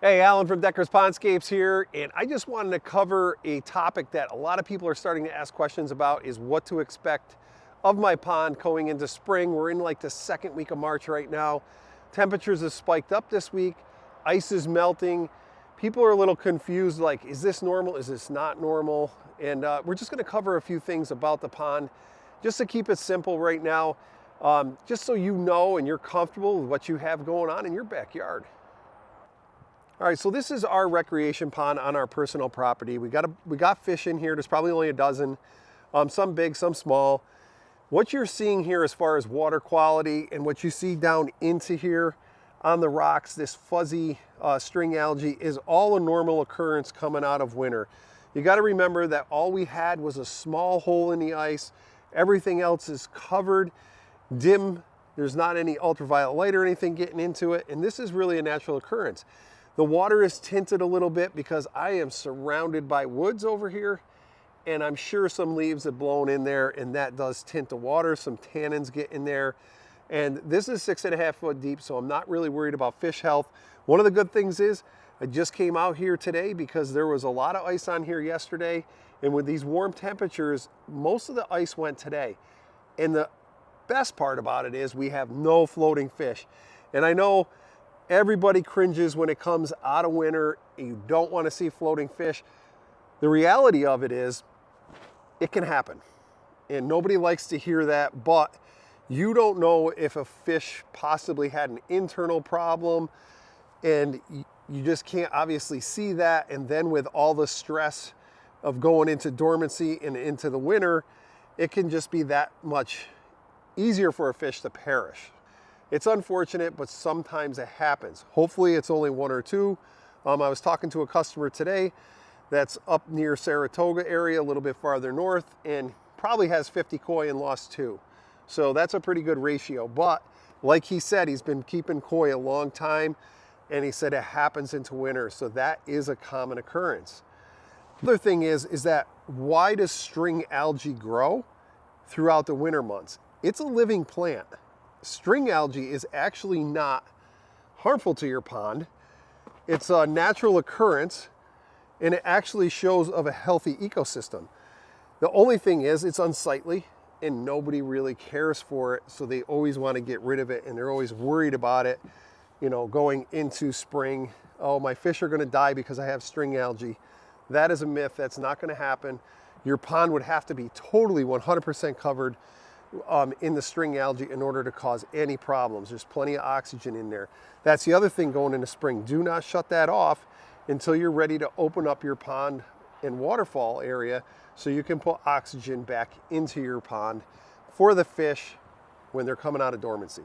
Hey, Alan from Decker's Pondscapes here, and I just wanted to cover a topic that a lot of people are starting to ask questions about is what to expect of my pond going into spring. We're in like the second week of March right now. Temperatures have spiked up this week. Ice is melting. People are a little confused, like, is this normal? Is this not normal? And we're just gonna cover a few things about the pond just to keep it simple right now, just so you know and you're comfortable with what you have going on in your backyard. All right, so this is our recreation pond on our personal property. We got fish in here. There's probably only a dozen, some big, some small. What you're seeing here as far as water quality and what you see down into here on the rocks, this fuzzy string algae, is all a normal occurrence coming out of winter. You got to remember that all we had was a small hole in the ice. Everything else is covered, dim. There's not any ultraviolet light or anything getting into it, and this is really a natural occurrence. The water is tinted a little bit because I am surrounded by woods over here, and I'm sure some leaves have blown in there, and that does tint the water. Some tannins get in there, and this is 6.5 foot deep, so I'm not really worried about fish health. One of the good things is I just came out here today because there was a lot of ice on here yesterday, and with these warm temperatures, most of the ice went today. And the best part about it is we have no floating fish. And I know everybody cringes when it comes out of winter. You don't want to see floating fish. The reality of it is it can happen. And nobody likes to hear that, but you don't know if a fish possibly had an internal problem, and you just can't obviously see that. And then with all the stress of going into dormancy and into the winter, it can just be that much easier for a fish to perish. It's unfortunate, but sometimes it happens. Hopefully it's only one or two. I was talking to a customer today that's up near Saratoga area, a little bit farther north, and probably has 50 koi and lost 2. So that's a pretty good ratio. But like he said, he's been keeping koi a long time, and he said it happens into winter. So that is a common occurrence. The other thing is that why does string algae grow throughout the winter months? It's a living plant. String algae is actually not harmful to your pond. It's a natural occurrence, and it actually shows of a healthy ecosystem. The only thing is it's unsightly and nobody really cares for it, so they always want to get rid of it, and they're always worried about it, you know, going into spring. Oh, my fish are going to die because I have string algae. That is a myth. That's not going to happen. Your pond would have to be totally 100% covered in the string algae in order to cause any problems. There's plenty of oxygen in there. That's the other thing going into spring. Do not shut that off until you're ready to open up your pond and waterfall area so you can put oxygen back into your pond for the fish when they're coming out of dormancy.